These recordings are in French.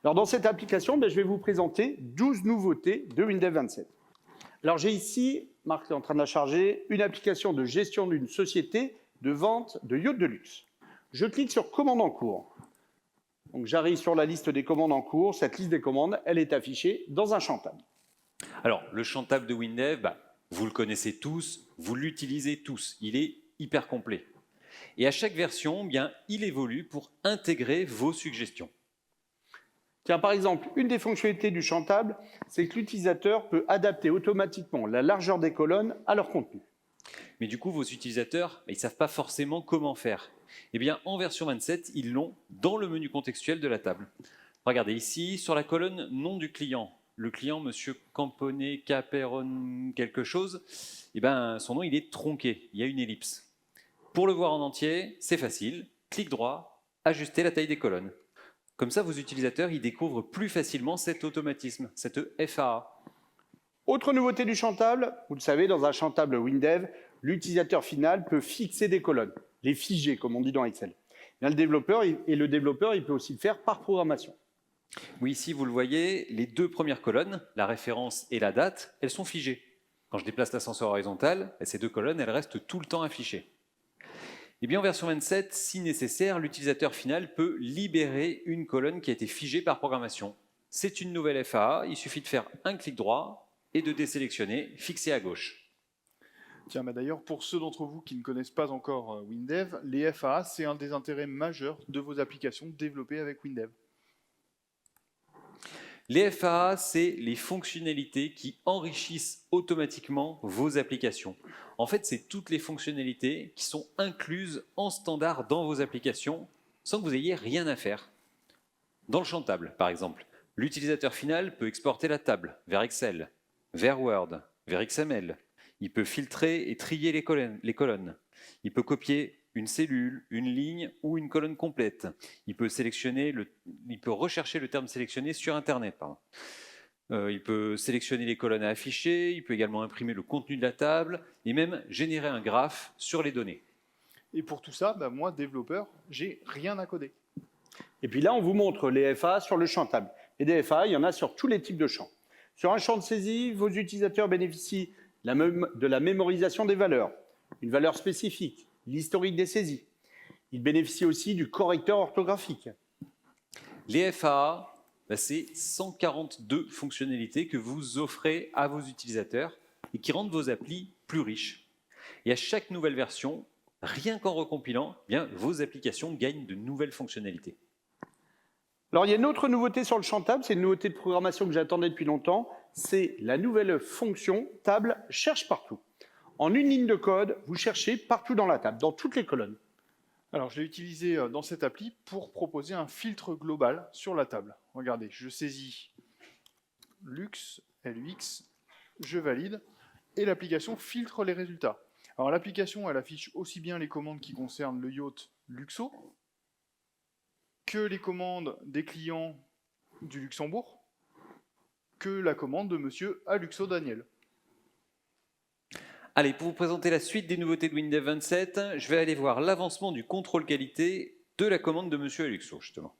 Alors dans cette application, je vais vous présenter 12 nouveautés de Windev 27. Alors j'ai ici, Marc est en train de la charger, une application de gestion d'une société de vente de yachts de luxe. Je clique sur commande en cours. Donc j'arrive sur la liste des commandes en cours. Cette liste des commandes, elle est affichée dans un champ table. Alors, le champ table de Windev, vous le connaissez tous, vous l'utilisez tous, il est hyper complet. Et à chaque version, il évolue pour intégrer vos suggestions. Tiens, par exemple, une des fonctionnalités du champ table, c'est que l'utilisateur peut adapter automatiquement la largeur des colonnes à leur contenu. Mais du coup, vos utilisateurs, ils ne savent pas forcément comment faire. Eh bien, en version 27, ils l'ont dans le menu contextuel de la table. Regardez ici, sur la colonne nom du client, le client, monsieur Camponet, Caperon, quelque chose, son nom, il est tronqué, il y a une ellipse. Pour le voir en entier, c'est facile, clic droit, ajuster la taille des colonnes. Comme ça, vos utilisateurs, ils découvrent plus facilement cet automatisme, cette FAA. Autre nouveauté du champ table, vous le savez, dans un champ table Windev, l'utilisateur final peut fixer des colonnes, les figer, comme on dit dans Excel. Le développeur, il peut aussi le faire par programmation. Oui, ici, vous le voyez, les deux premières colonnes, la référence et la date, elles sont figées. Quand je déplace l'ascenseur horizontal, ces deux colonnes, elles restent tout le temps affichées. Et bien, en version 27, si nécessaire, l'utilisateur final peut libérer une colonne qui a été figée par programmation. C'est une nouvelle FAA, il suffit de faire un clic droit et de désélectionner, fixer à gauche. Tiens, d'ailleurs, pour ceux d'entre vous qui ne connaissent pas encore Windev, les FAA, c'est un des intérêts majeurs de vos applications développées avec Windev. Les FAA, c'est les fonctionnalités qui enrichissent automatiquement vos applications. En fait, c'est toutes les fonctionnalités qui sont incluses en standard dans vos applications sans que vous ayez rien à faire. Dans le champ table, par exemple, l'utilisateur final peut exporter la table vers Excel, vers Word, vers XML. Il peut filtrer et trier les colonnes. Il peut copier une cellule, une ligne ou une colonne complète. Il peut rechercher le terme sélectionné sur Internet. Il peut sélectionner les colonnes à afficher, il peut également imprimer le contenu de la table et même générer un graphe sur les données. Et pour tout ça, moi, développeur, j'ai rien à coder. Et puis là, on vous montre les FAA sur le champ table. Et des FAA, il y en a sur tous les types de champs. Sur un champ de saisie, vos utilisateurs bénéficient de la mémorisation des valeurs, une valeur spécifique, l'historique des saisies. Ils bénéficient aussi du correcteur orthographique. Les FAA, c'est 142 fonctionnalités que vous offrez à vos utilisateurs et qui rendent vos applis plus riches. Et à chaque nouvelle version, rien qu'en recompilant, vos applications gagnent de nouvelles fonctionnalités. Alors, il y a une autre nouveauté sur le champ table, c'est une nouveauté de programmation que j'attendais depuis longtemps, c'est la nouvelle fonction table cherche partout. En une ligne de code, vous cherchez partout dans la table, dans toutes les colonnes. Alors, je l'ai utilisé dans cette appli pour proposer un filtre global sur la table. Regardez, je saisis Lux, LUX, je valide, et l'application filtre les résultats. Alors, l'application, elle affiche aussi bien les commandes qui concernent le yacht Luxo, que les commandes des clients du Luxembourg, que la commande de monsieur Aluxo Daniel. Allez, pour vous présenter la suite des nouveautés de Windev 27, je vais aller voir l'avancement du contrôle qualité de la commande de monsieur Aluxo, justement.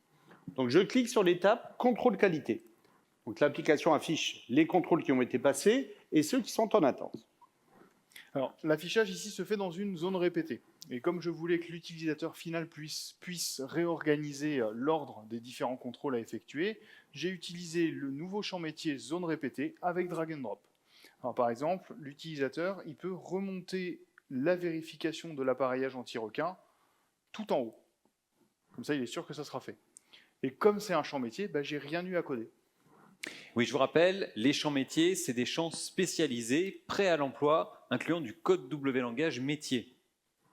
Donc, je clique sur l'étape contrôle qualité. Donc, l'application affiche les contrôles qui ont été passés et ceux qui sont en attente. Alors, l'affichage ici se fait dans une zone répétée. Et comme je voulais que l'utilisateur final puisse réorganiser l'ordre des différents contrôles à effectuer, j'ai utilisé le nouveau champ métier zone répétée avec drag and drop. Alors, par exemple, l'utilisateur il peut remonter la vérification de l'appareillage anti-requin tout en haut. Comme ça, il est sûr que ça sera fait. Et comme c'est un champ métier, j'ai rien eu à coder. Oui, je vous rappelle, les champs métiers, c'est des champs spécialisés, prêts à l'emploi, incluant du code W-langage métier.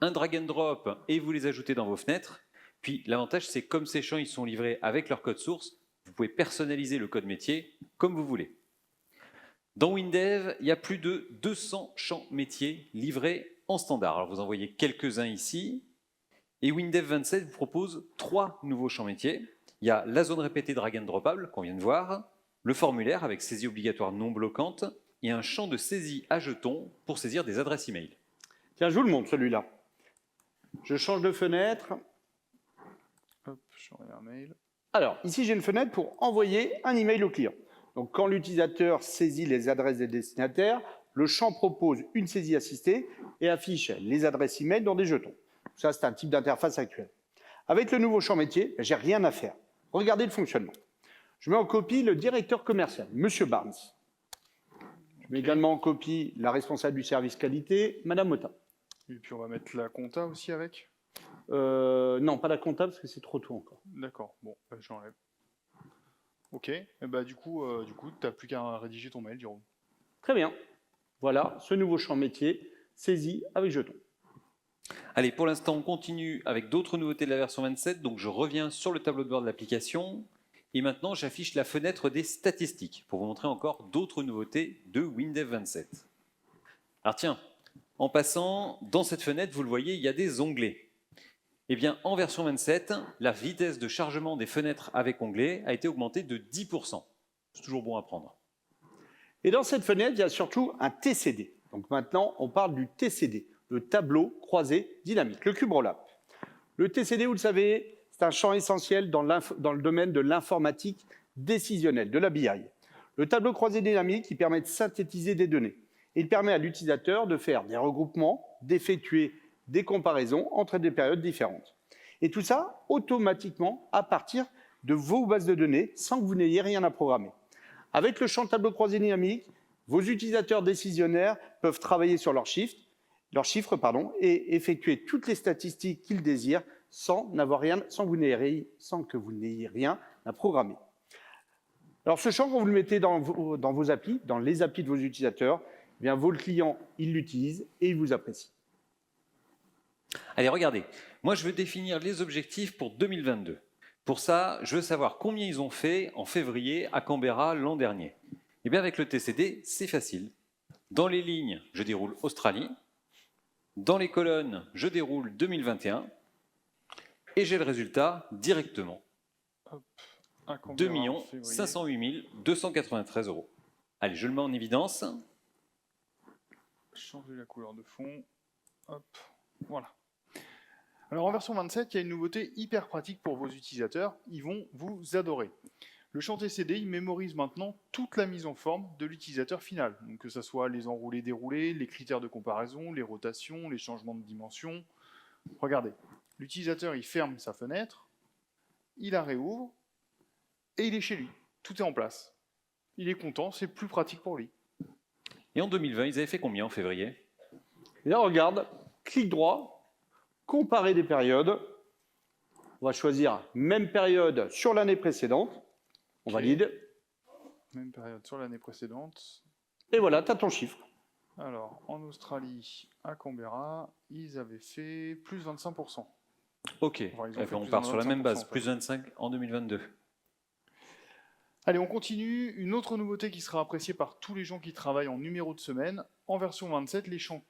Un drag and drop et vous les ajoutez dans vos fenêtres. Puis l'avantage, c'est comme ces champs ils sont livrés avec leur code source, vous pouvez personnaliser le code métier comme vous voulez. Dans Windev, il y a plus de 200 champs métiers livrés en standard. Alors vous en voyez quelques-uns ici. Et Windev 27 vous propose 3 nouveaux champs métiers. Il y a la zone répétée drag and dropable qu'on vient de voir, le formulaire avec saisie obligatoire non bloquante et un champ de saisie à jetons pour saisir des adresses email. Tiens, je vous le montre celui-là. Je change de fenêtre. Hop, je reviens un mail. Alors, ici, j'ai une fenêtre pour envoyer un email au client. Donc, quand l'utilisateur saisit les adresses des destinataires, le champ propose une saisie assistée et affiche les adresses email dans des jetons. Ça, c'est un type d'interface actuelle. Avec le nouveau champ métier, j'ai rien à faire. Regardez le fonctionnement. Je mets en copie le directeur commercial, Monsieur Barnes. Je mets également en copie la responsable du service qualité, Madame Motin. Et puis on va mettre la compta aussi avec. Non, pas la comptable parce que c'est trop tôt encore. D'accord, bon, bah, j'enlève. Ok, et bah, du coup tu n'as plus qu'à rédiger ton mail, Jérôme. Très bien. Voilà ce nouveau champ métier saisi avec jeton. Allez, pour l'instant, on continue avec d'autres nouveautés de la version 27. Donc, je reviens sur le tableau de bord de l'application. Et maintenant, j'affiche la fenêtre des statistiques pour vous montrer encore d'autres nouveautés de Windows 27. Alors tiens, en passant, dans cette fenêtre, vous le voyez, il y a des onglets. Eh bien, en version 27, la vitesse de chargement des fenêtres avec onglets a été augmentée de 10%. C'est toujours bon à prendre. Et dans cette fenêtre, il y a surtout un TCD. Donc maintenant, on parle du TCD, le tableau croisé dynamique, le cube roll-up. Le TCD, vous le savez, c'est un champ essentiel dans le domaine de l'informatique décisionnelle, de la BI. Le tableau croisé dynamique, il permet de synthétiser des données. Il permet à l'utilisateur de faire des regroupements, d'effectuer des comparaisons entre des périodes différentes. Et tout ça automatiquement à partir de vos bases de données sans que vous n'ayez rien à programmer. Avec le champ tableau croisé dynamique, vos utilisateurs décisionnaires peuvent travailler sur leurs chiffres et effectuer toutes les statistiques qu'ils désirent sans que vous n'ayez rien à programmer. Alors ce champ, quand vous le mettez dans vos applis, dans les applis de vos utilisateurs, eh bien, vos clients, ils l'utilisent et ils vous apprécient. Allez, regardez. Moi, je veux définir les objectifs pour 2022. Pour ça, je veux savoir combien ils ont fait en février à Canberra l'an dernier. Eh bien, avec le TCD, c'est facile. Dans les lignes, je déroule Australie. Dans les colonnes, je déroule 2021. Et j'ai le résultat directement. 2 508 293 €. Allez, je le mets en évidence. Changer la couleur de fond. Hop, voilà. Alors en version 27, il y a une nouveauté hyper pratique pour vos utilisateurs. Ils vont vous adorer. Le champ TCD, il mémorise maintenant toute la mise en forme de l'utilisateur final. Donc, que ce soit les enroulés, déroulés, les critères de comparaison, les rotations, les changements de dimension. Regardez, l'utilisateur, il ferme sa fenêtre, il la réouvre, et il est chez lui. Tout est en place. Il est content, c'est plus pratique pour lui. Et en 2020, ils avaient fait combien en février? Et là, on regarde, clic droit, comparer des périodes. On va choisir même période sur l'année précédente. On valide. Même période sur l'année précédente. Et voilà, tu as ton chiffre. Alors, en Australie, à Canberra, ils avaient fait plus 25%. Ok, Enfin, on part sur la même base, plus 25 en 2022. Allez, on continue. Une autre nouveauté qui sera appréciée par tous les gens qui travaillent en numéro de semaine. En version 27,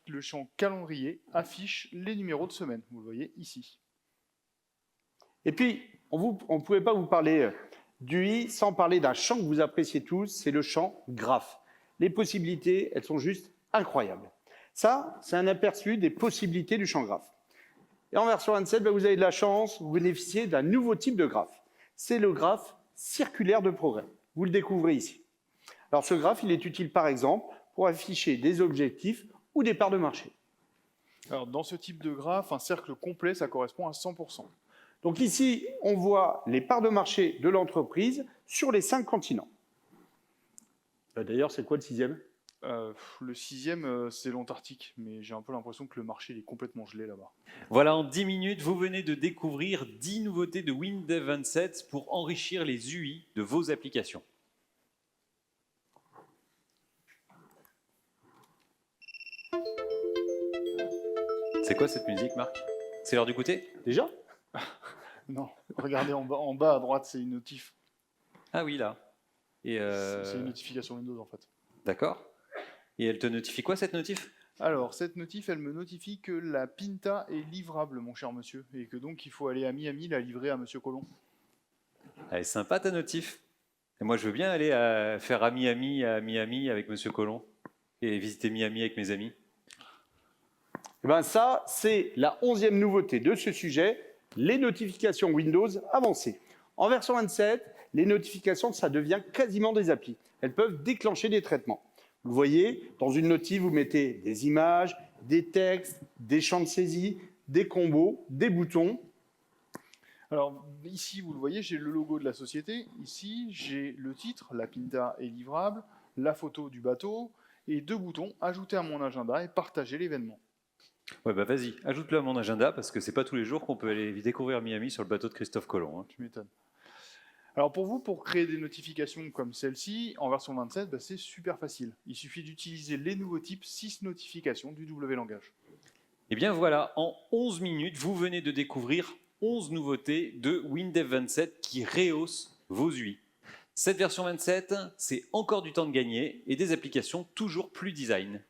le champ calendrier affiche les numéros de semaine. Vous le voyez ici. Et puis, on ne pouvait pas vous parler d'UI sans parler d'un champ que vous appréciez tous, c'est le champ graphe. Les possibilités, elles sont juste incroyables. Ça, c'est un aperçu des possibilités du champ graphe. Et en version 27, vous avez de la chance, vous bénéficiez d'un nouveau type de graphe. C'est le graphe circulaire de progrès. Vous le découvrez ici. Alors ce graphe, il est utile par exemple pour afficher des objectifs ou des parts de marché. Alors dans ce type de graphe, un cercle complet, ça correspond à 100%. Donc ici, on voit les parts de marché de l'entreprise sur les 5 continents. D'ailleurs, c'est quoi le 6e? Le 6e, c'est l'Antarctique, mais j'ai un peu l'impression que le marché il est complètement gelé là-bas. Voilà, en 10 minutes, vous venez de découvrir 10 nouveautés de Windows 27 pour enrichir les UI de vos applications. C'est quoi cette musique, Marc? C'est l'heure du goûter? Déjà? Non, regardez en bas à droite, c'est une notif. Ah oui, là. C'est une notification Windows en fait. D'accord. Et elle te notifie quoi, cette notif? Alors, cette notif, elle me notifie que la Pinta est livrable, mon cher monsieur, et que donc il faut aller à Miami la livrer à monsieur Colomb. Elle est sympa, ta notif. Et moi, je veux bien aller faire à Miami avec monsieur Colomb et visiter Miami avec mes amis. Eh bien ça, c'est la 11e nouveauté de ce sujet, les notifications Windows avancées. En version 27, les notifications, ça devient quasiment des applis. Elles peuvent déclencher des traitements. Vous voyez, dans une notif, vous mettez des images, des textes, des champs de saisie, des combos, des boutons. Alors ici, vous le voyez, j'ai le logo de la société. Ici, j'ai le titre, la Pinta est livrable, la photo du bateau et 2 boutons, ajouter à mon agenda et partager l'événement. Ouais, bah vas-y, ajoute-le à mon agenda parce que c'est pas tous les jours qu'on peut aller découvrir Miami sur le bateau de Christophe Colomb. Hein. Tu m'étonnes. Alors pour vous, pour créer des notifications comme celle-ci, en version 27, bah, c'est super facile. Il suffit d'utiliser les nouveaux types 6 notifications du W-langage. Et bien voilà, en 11 minutes, vous venez de découvrir 11 nouveautés de WinDev 27 qui rehaussent vos UI. Cette version 27, c'est encore du temps de gagner et des applications toujours plus design.